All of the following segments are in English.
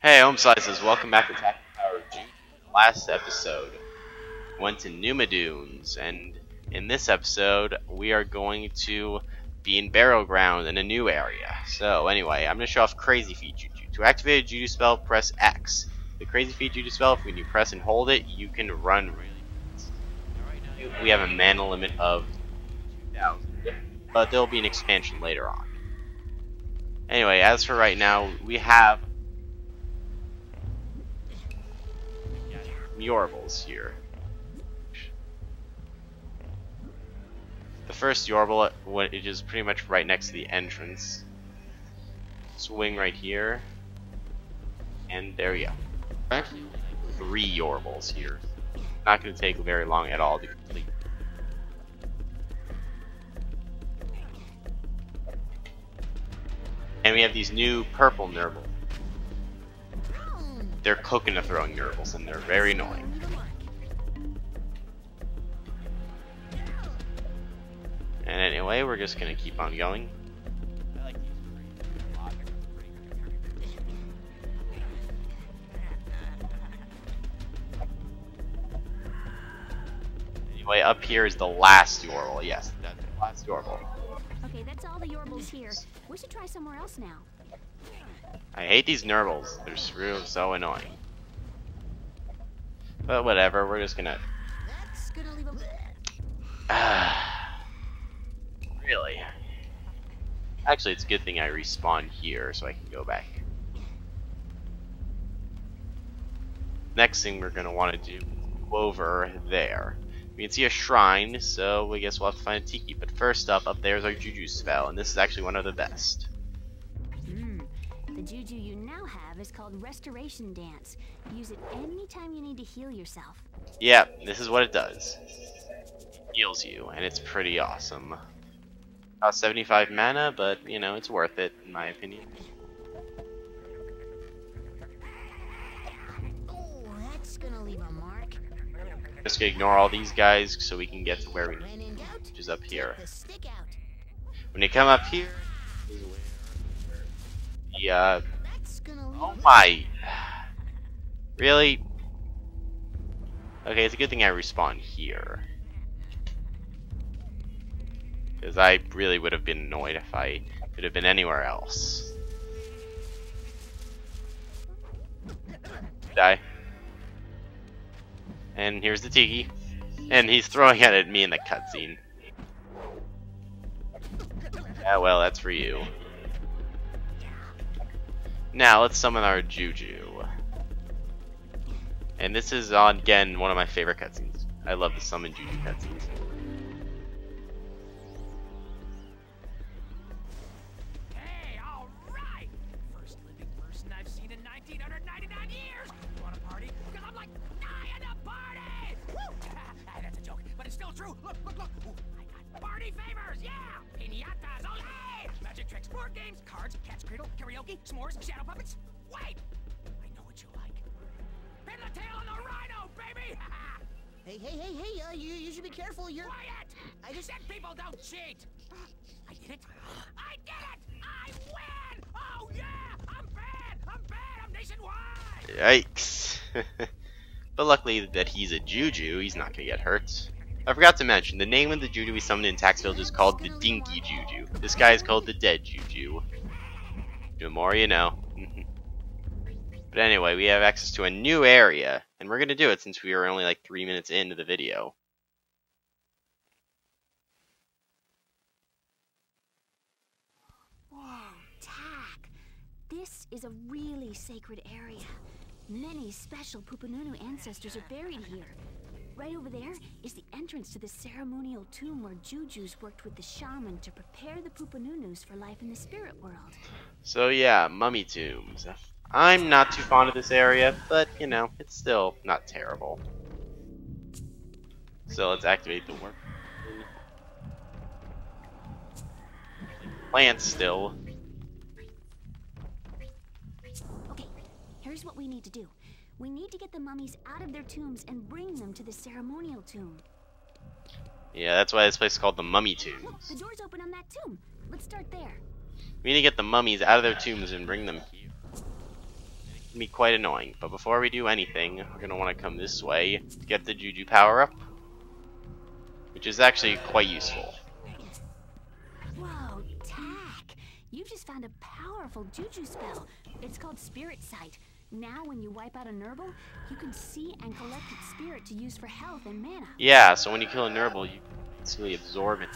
Hey, Home Slices, welcome back to Attack the Power of Juju. Last episode, went to Numadunes, and in this episode, we are going to be in Barrow Ground in a new area. So, anyway, I'm going to show off Crazy Feet Juju. To activate a Juju spell, press X. The Crazy Feet Juju spell, when you press and hold it, you can run really fast. We have a mana limit of 2,000, but there will be an expansion later on. Anyway, as for right now, we have yorbels here. The first yorbel, which is pretty much right next to the entrance. Swing right here, and there we go. Actually, 3 yorbels here. Not going to take very long at all to complete. And we have these new purple Nurbels. They're coconut throwing Nurbels, and they're very annoying. And anyway, we're just gonna keep on going. Anyway, up here is the last yorbel. Yes, that's the last yorbel. Okay, that's all the yorbels here. We should try somewhere else now. I hate these Nurbels. They're so annoying. But whatever, we're just gonna... That's gonna leave Really? Actually, it's a good thing I respawn here so I can go back. Next thing we're gonna want to do, go over there. We can see a shrine, so I guess we'll have to find a tiki. But first up there is our Juju Spell, and this is actually one of the best. The Juju you now have is called Restoration Dance. Use it anytime you need to heal yourself. Yeah, this is what it does. Heals you, and it's pretty awesome. Costs 75 mana, but, you know, it's worth it, in my opinion. Oh, that's gonna leave a mark. Just gonna ignore all these guys so we can get to where we need to, which is up here. When you come up here, oh my, really? Okay, it's a good thing I respawned here, because I really would have been annoyed if I could have been anywhere else. Die. And here's the tiki, and he's throwing it at me in the cutscene. Yeah, well, that's for you. Now, let's summon our Juju. And this is, again, one of my favorite cutscenes. I love the summon Juju cutscenes. Hey, alright! First living person I've seen in 1999 years! You wanna party? Because I'm like dying to party! Woo! That's a joke, but it's still true! Look, look, look! Ooh, I got party favors, yeah! Piñatas, ole! Magic tricks, board games, cards, cat's cradle, karaoke, s'mores, shadow puppets. Wait! I know what you like. Pin the tail on the rhino, baby! Hey, you should be careful, you're... Quiet! I just said people don't cheat! I did it! I did it! I win! Oh yeah! I'm bad! I'm nationwide! Yikes. But luckily that he's a Juju, he's not gonna get hurt. I forgot to mention, the name of the Juju we summoned in Taxfield is called the Dinky Juju. This guy is called the Dead Juju. The more you know. But anyway, we have access to a new area, and we're going to do it since we are only like 3 minutes into the video. Whoa, Tack. This is a really sacred area. Many special Pupununu ancestors are buried here. Right over there is the entrance to the Ceremonial Tomb where Jujus worked with the shaman to prepare the Pupununus for life in the spirit world. So yeah, mummy tombs. I'm not too fond of this area, but, you know, it's still not terrible. So let's activate the work. Plants still. Okay, here's what we need to do. We need to get the mummies out of their tombs and bring them to the Ceremonial Tomb. Yeah, that's why this place is called the Mummy Tombs. Look, the door's open on that tomb. Let's start there. We need to get the mummies out of their tombs and bring them here. can be quite annoying. But before we do anything, we're going to want to come this way to get the Juju power-up, which is actually quite useful. Whoa, Tack! You just found a powerful Juju spell. It's called Spirit Sight. Now when you wipe out a Nurble, you can see and collect its spirit to use for health and mana. Yeah, so when you kill a Nurble, you basically absorb it.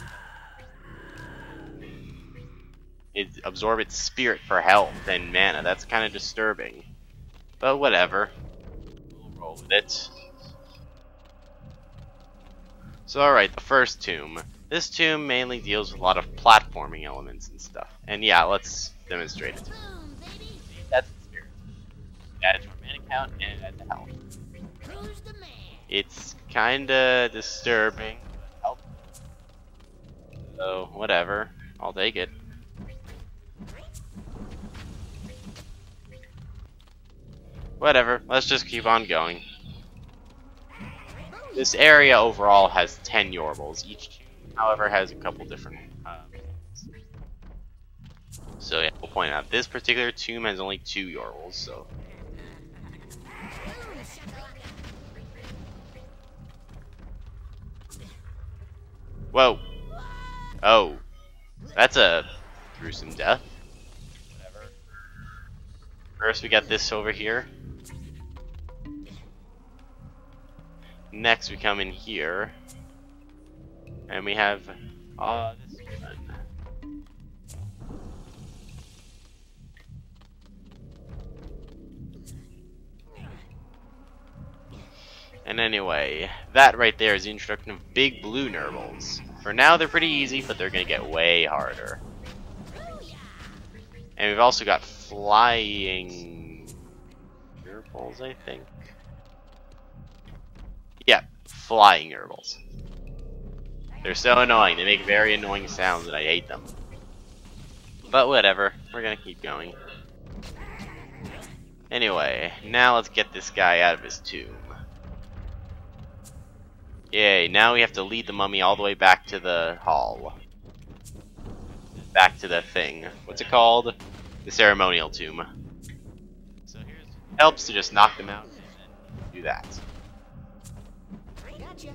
Absorb its spirit for health and mana. That's kind of disturbing. But whatever. We'll roll with it. So alright, the first tomb. This tomb mainly deals with a lot of platforming elements and stuff. And yeah, let's demonstrate it. Boom, baby. That's the spirit. It adds your mana count and it adds the health. Who's the man? It's kinda disturbing. Help. So, whatever. I'll take it. Whatever, let's just keep on going. This area overall has 10 yorbels. Each tomb, however, has a couple different so yeah, we'll point out this particular tomb has only 2 yorbels, so whoa. Oh. That's a gruesome death. Whatever. First we got this over here. Next we come in here. And we have this one. And anyway, that right there is the introduction of big blue Nurbles. For now they're pretty easy, but they're gonna get way harder. And we've also got flying Nurbles, I think. Yeah, flying yorbels. They're so annoying. They make very annoying sounds and I hate them. But whatever. We're gonna keep going. Anyway, now let's get this guy out of his tomb. Yay, now we have to lead the mummy all the way back to the hall. Back to the thing. What's it called? The Ceremonial Tomb. So here's helps to just knock them out and then do that. Gotcha.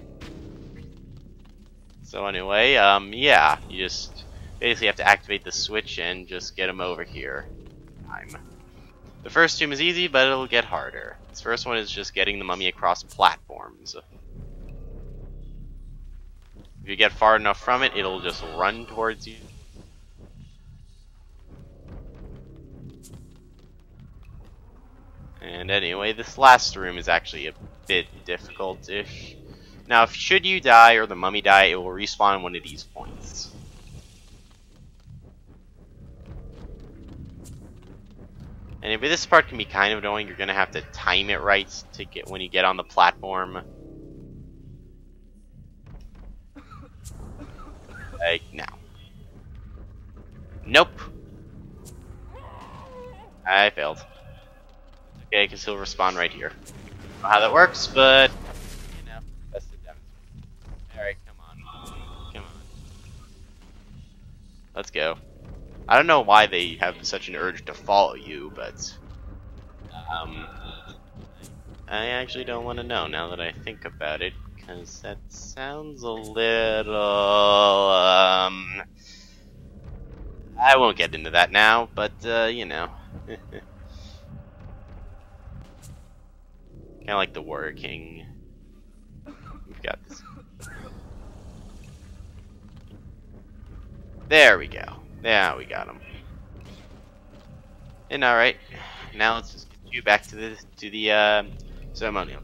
So anyway, yeah, you just basically have to activate the switch and just get them over here. The first tomb is easy, but it'll get harder. This first one is just getting the mummy across platforms. If you get far enough from it, it'll just run towards you. And anyway, this last room is actually a bit difficult-ish. Now, should you die or the mummy die, it will respawn one of these points. Anyway, this part can be kind of annoying. You're gonna have to time it right to get when you get on the platform. Like now. Nope. I failed. Okay, because he'll respawn right here. I don't know how that works, but you know, that's the demonstration. Alright, come on. Come on. Let's go. I don't know why they have such an urge to follow you, but I actually don't want to know now that I think about it, because that sounds a little I won't get into that now, but you know. Kinda like the Warrior King. We've got this. There we go. Yeah, we got him. And alright, now let's just get you back to the ceremonial.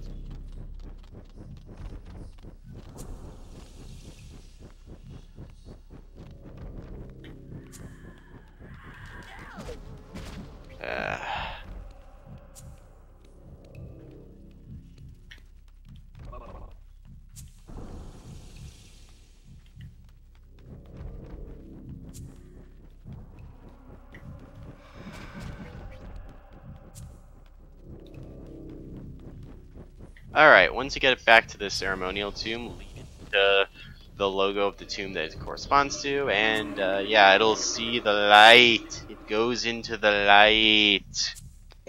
Alright, once you get it back to the ceremonial tomb, lead it to the logo of the tomb that it corresponds to, and yeah, it'll see the light. It goes into the light.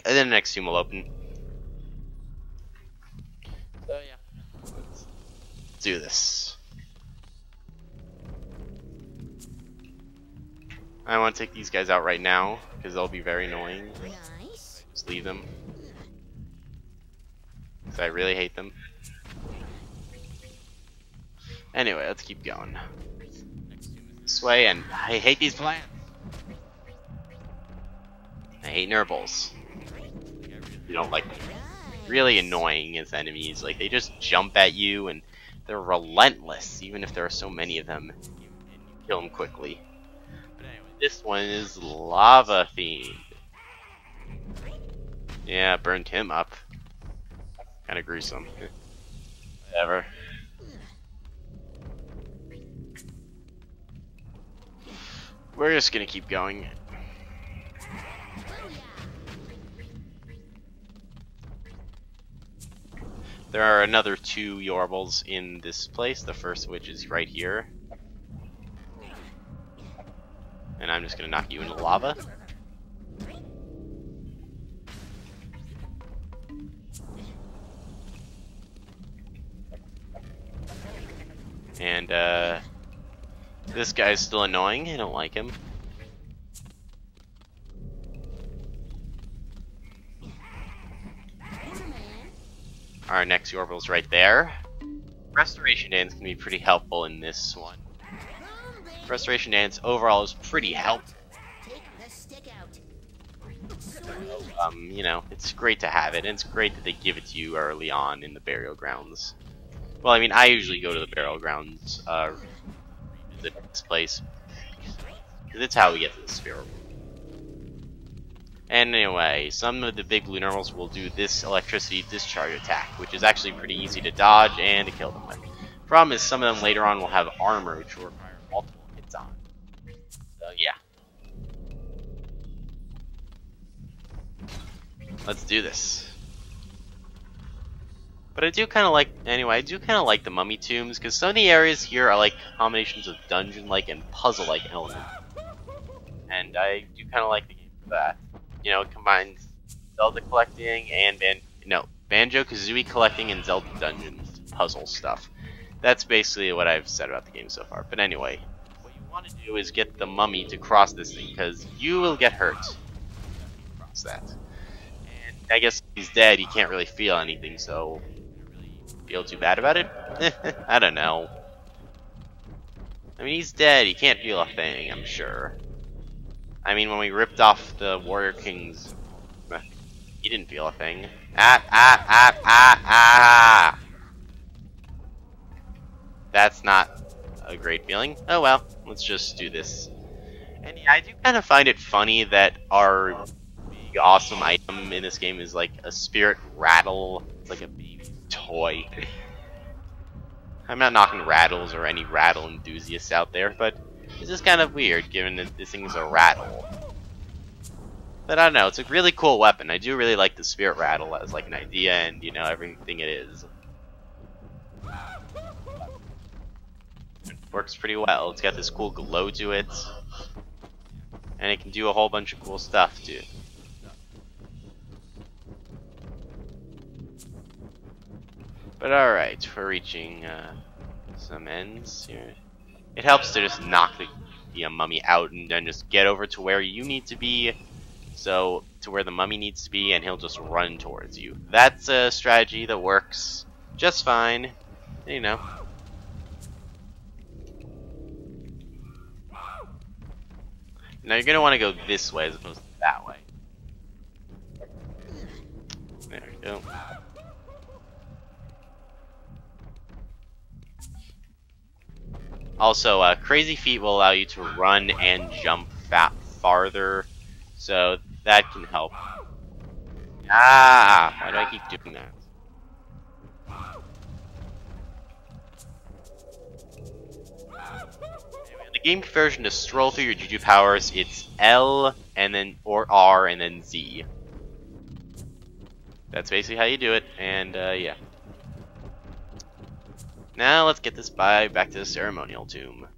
and then the next tomb will open. So yeah, let's do this. I want to take these guys out right now because they'll be very annoying. Nice. Just leave them. Because I really hate them. Anyway, let's keep going. This way, and I hate these plants. I hate yorbels. You don't like them. Really annoying as enemies. Like, they just jump at you and they're relentless, even if there are so many of them. And you kill them quickly. But anyway, this one is lava themed. Yeah, burned him up. Kinda gruesome. Whatever. We're just gonna keep going. There are another 2 yorbels in this place, the first of which is right here. And I'm just gonna knock you into lava. And this guy's still annoying, I don't like him. Our next yorbel's right there. Restoration Dance can be pretty helpful in this one. Restoration Dance overall is pretty helpful. Take the stick out. You know, it's great to have it, and it's great that they give it to you early on in the burial grounds. Well, I mean, I usually go to the burial grounds, visit this place, because it's how we get to the spirit world. And anyway, some of the big blue normals will do this electricity discharge attack, which is actually pretty easy to dodge and to kill them with. Problem is, some of them later on will have armor, which will require multiple hits on. So yeah. Let's do this. But I do kind of like, anyway, I do kind of like the mummy tombs, because some of the areas here are like combinations of dungeon-like and puzzle-like elements. And I do kind of like the game for that. You know, it combines Zelda collecting and Banjo-Kazooie collecting and Zelda dungeons puzzle stuff. That's basically what I've said about the game so far. But anyway, what you want to do is get the mummy to cross this thing, because you will get hurt. Cross that. And I guess he's dead, he can't really feel anything, so feel too bad about it? I don't know. I mean, he's dead, he can't feel a thing, I'm sure. I mean, when we ripped off the Warrior Kings, he didn't feel a thing. That's not a great feeling. Oh well, let's just do this. And yeah, I do kind of find it funny that our big awesome item in this game is like a spirit rattle. It's like a baby toy. I'm not knocking rattles or any rattle enthusiasts out there, but it's just kind of weird given that this thing is a rattle. But I don't know, it's a really cool weapon. I do really like the spirit rattle as like an idea and, you know, everything it is. It works pretty well. It's got this cool glow to it. And it can do a whole bunch of cool stuff too. But alright, we're reaching some ends here. It helps to just knock the mummy out and then just get over to where you need to be. So, to where the mummy needs to be, and he'll just run towards you. That's a strategy that works just fine. You know. Now you're going to want to go this way as opposed to that way. There we go. Also, Crazy Feet will allow you to run and jump farther, so that can help. Ah! Why do I keep doing that? Anyway, in the game conversion to stroll through your Juju powers, it's L and then or R and then Z. That's basically how you do it, and yeah. Now let's get this back to the Ceremonial Tomb.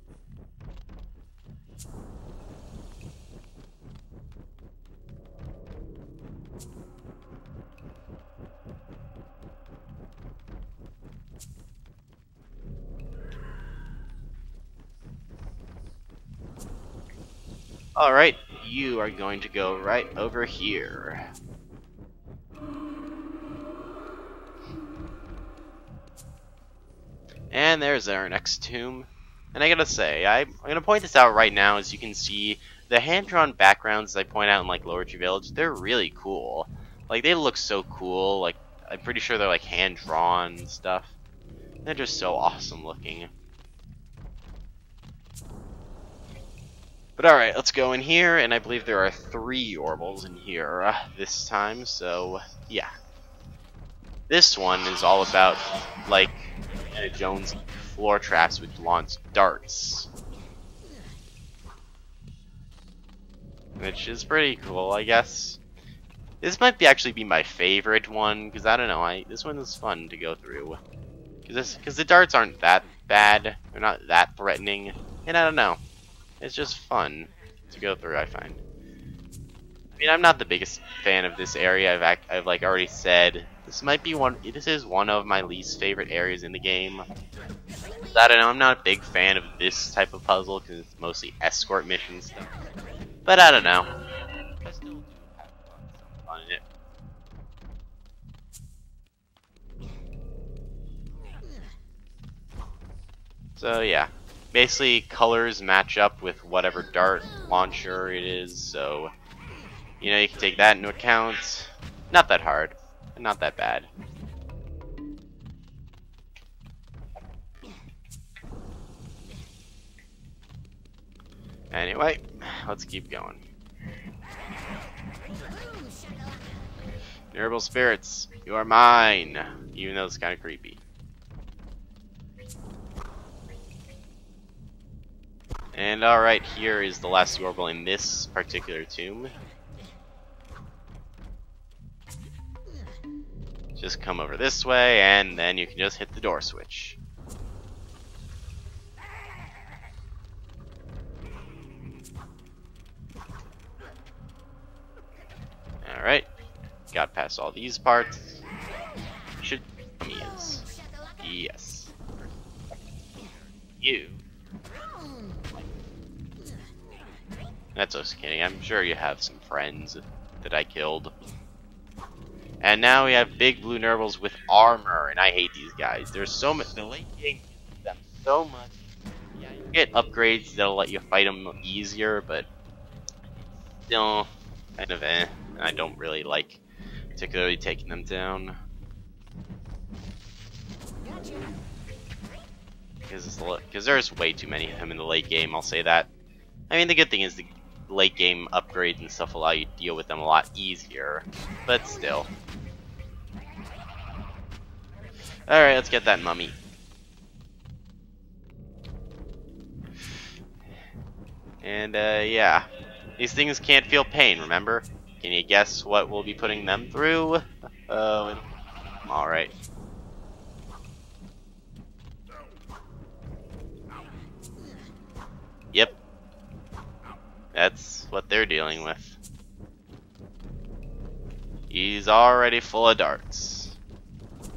Alright, you are going to go right over here. And there's our next tomb. And I gotta say, I'm gonna point this out right now. As you can see, the hand-drawn backgrounds I point out in like Lower Tree Village, they're really cool. Like, they look so cool. Like, I'm pretty sure they're like hand-drawn and stuff. They're just so awesome looking. But alright, let's go in here, and I believe there are 3 yorbels in here this time, so yeah. This one is all about, like, Indiana Jones floor traps which launch darts. Which is pretty cool, I guess. This might actually be my favorite one, because I don't know, this one is fun to go through. Because the darts aren't that bad, they're not that threatening, and I don't know. It's just fun to go through, I find. I mean, I'm not the biggest fan of this area. I've like already said, this is one of my least favorite areas in the game. I don't know, I'm not a big fan of this type of puzzle because it's mostly escort mission stuff. But I don't know. I still do have some fun in it. So yeah. Basically, colors match up with whatever dart launcher it is, so you know, you can take that into account. Not that hard, and not that bad. Anyway, let's keep going. Yorbel spirits, you are mine, even though it's kind of creepy. And alright, here is the last yorbel in this particular tomb. Just come over this way, and then you can just hit the door switch. Alright, got past all these parts. Should be is. Yes. You. That's just kidding. I'm sure you have some friends that I killed. And now we have big blue Nurbles with armor, and I hate these guys. There's so much. The late game uses them so much. Yeah, you get upgrades that'll let you fight them easier, but still kind of I don't really like particularly taking them down. Because there's way too many of them in the late game, I'll say that. I mean, the good thing is the late game upgrades and stuff allow you to deal with them a lot easier, but still. Alright, let's get that mummy. And yeah, these things can't feel pain, remember? Can you guess what we'll be putting them through? Oh, alright. Yep. That's what they're dealing with. He's already full of darts.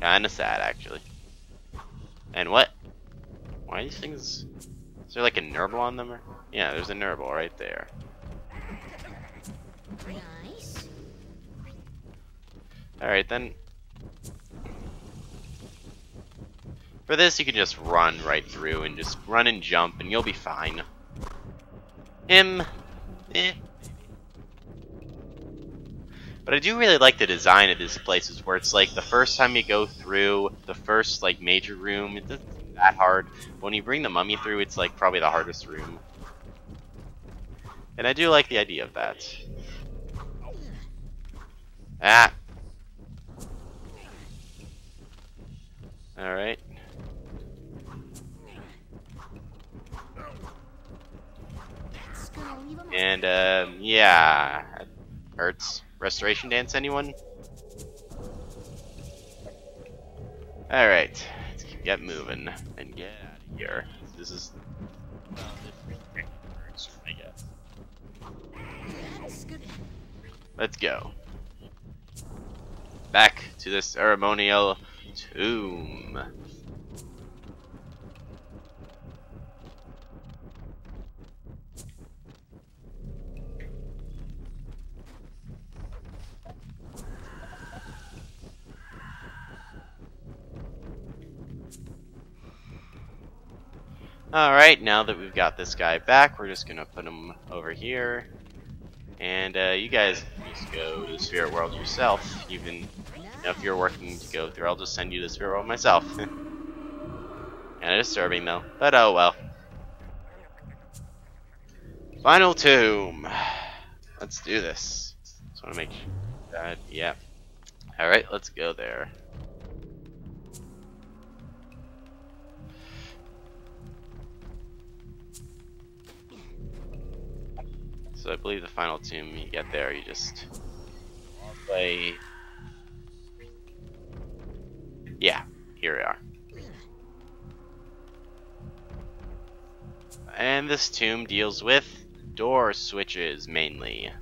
Kinda sad, actually. And what? Why are these things... Is there like a Nurble on them? Or... Yeah, there's a Nurble right there. Nice. Alright then. For this, you can just run right through and just run and jump and you'll be fine. Him... eh. But I do really like the design of these places where it's like the first time you go through the first like major room, it doesn't seem that hard. But when you bring the mummy through, it's like probably the hardest room. And I do like the idea of that. Ah! Alright. And yeah, that hurts. Restoration dance, anyone? Alright, let's get moving and get out of here. This is I guess. Let's go. Back to the Ceremonial Tomb. Alright, now that we've got this guy back, we're just gonna put him over here. And you guys just go to the spirit world yourself. Even if you're working to go through, I'll just send you to the spirit world myself. Kinda disturbing though, but oh well. Final tomb. Let's do this. Just wanna make sure that, yeah. Alright, let's go there. So I believe the final tomb, you get there, you just play. Yeah, here we are. And this tomb deals with door switches mainly.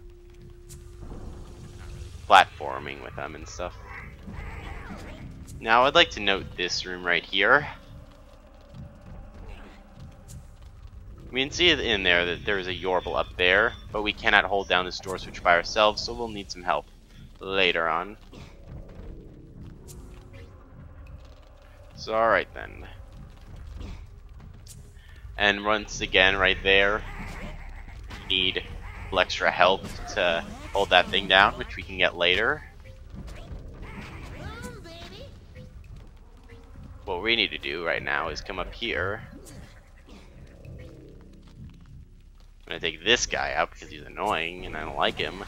Platforming with them and stuff. Now I'd like to note this room right here. We can see in there that there's a yorbel up there, but we cannot hold down this door switch by ourselves, so we'll need some help later on. So alright then. And once again, right there, we need a little extra help to hold that thing down, which we can get later. What we need to do right now is come up here. I'm gonna take this guy out because he's annoying and I don't like him.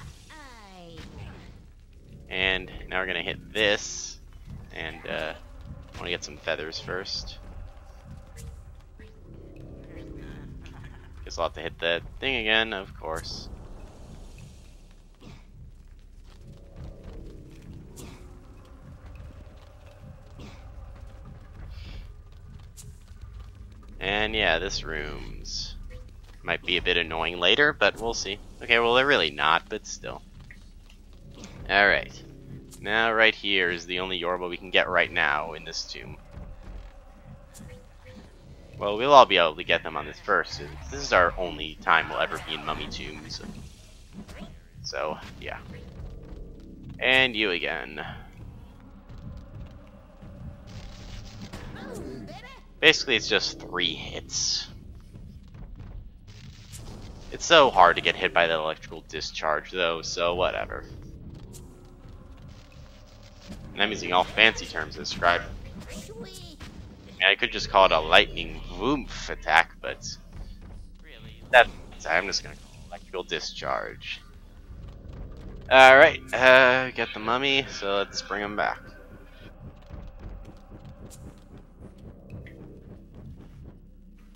And now we're gonna hit this, and I want to get some feathers first. Guess I'll have to hit that thing again, of course. And yeah, this room's might be a bit annoying later, but we'll see. Okay, well they're really not, but still. Alright. Now right here is the only yorbel we can get right now in this tomb. Well, we'll all be able to get them on this first. This is our only time we'll ever be in mummy tombs. So, yeah. And you again. Basically, it's just 3 hits. It's so hard to get hit by that electrical discharge, though, so whatever. And I'm using all fancy terms to describe it. I mean, I could just call it a lightning woomph attack, but really, I'm just gonna call it electrical discharge. Alright, get the mummy, so let's bring him back.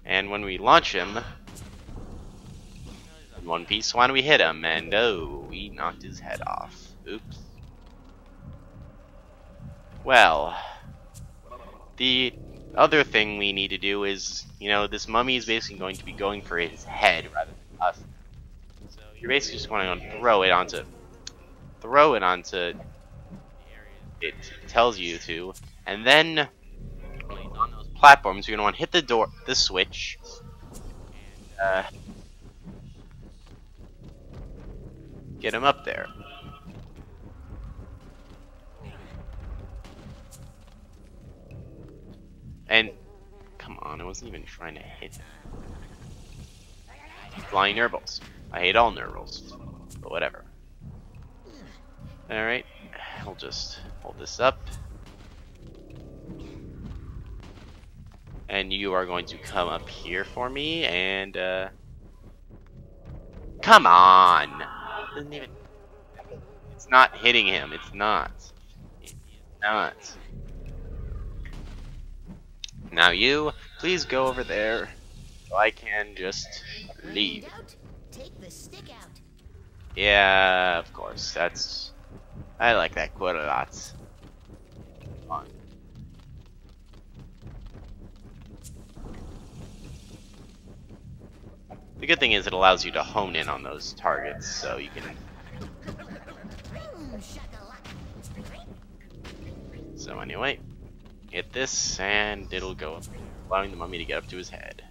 And when we launch him, in one piece, why don't we hit him? And oh, we knocked his head off. Oops. Well, the other thing we need to do is, you know, this mummy is basically going to be going for his head rather than us. So you're basically just going to throw it onto the area it tells you to, and then on those platforms you're going to want to hit the switch, and get him up there. And come on, I wasn't even trying to hit him. Flying yorbels. I hate all yorbels, but whatever. Alright, we'll just hold this up. And you are going to come up here for me, and come on! Doesn't even... It's not hitting him, it's not. It is not. Now you, please go over there, so I can just leave. Take the stick out. Yeah, of course, I like that quite a lot. Fine. The good thing is it allows you to hone in on those targets, so you can... So anyway, hit this, and it'll go, allowing the mummy to get up to his head.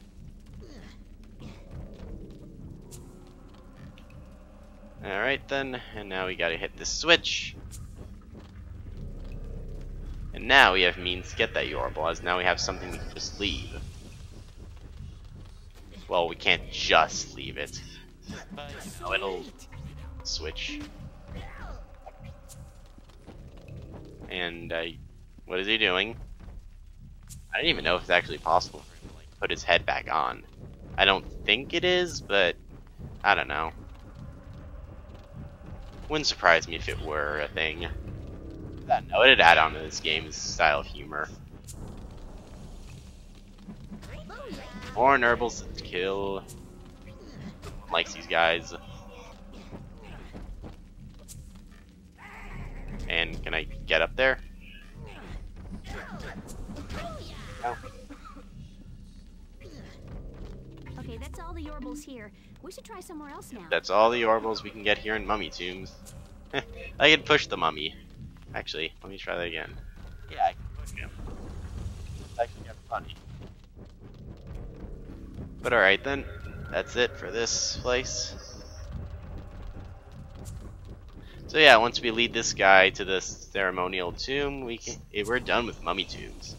Alright then, and now we gotta hit this switch. And now we have means to get that yorbel, as now we have something we can just leave. Well, we can't just leave it. But, you know, it'll switch. And, what is he doing? I don't even know if it's actually possible for him to, like, put his head back on. I don't think it is, but I don't know. Wouldn't surprise me if it were a thing. I don't know, it'd add on to this game's style of humor. More yorbels to kill. Likes these guys. And can I get up there? No. Okay, that's all the yorbels here. We should try somewhere else now. That's all the yorbels we can get here in mummy tombs. I can push the mummy. Actually, let me try that again. Yeah, I can push him. It's actually kind of funny. But alright then, that's it for this place. So yeah, once we lead this guy to the ceremonial tomb, we're done with mummy tombs.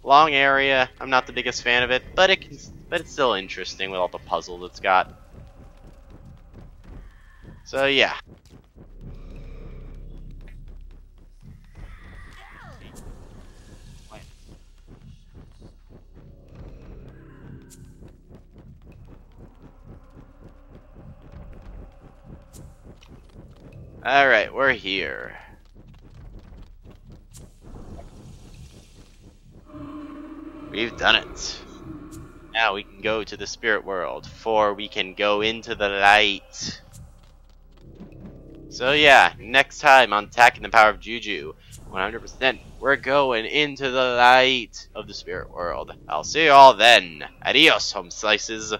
Long area. I'm not the biggest fan of it, but it's still interesting with all the puzzles it's got. So yeah. Alright, we're here. We've done it. Now we can go to the spirit world, for we can go into the light. So yeah, next time on Attacking the Power of Juju, 100%, we're going into the light of the spirit world. I'll see you all then. Adios, home slices.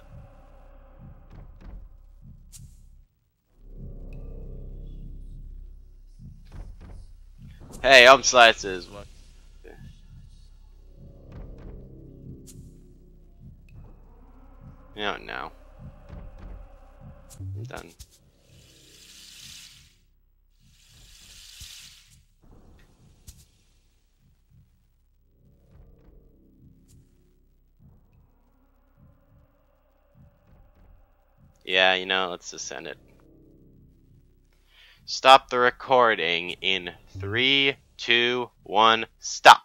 Hey, home slices. What? Oh no. I'm done. Yeah, you know, let's just send it. Stop the recording in 3, 2, 1, stop.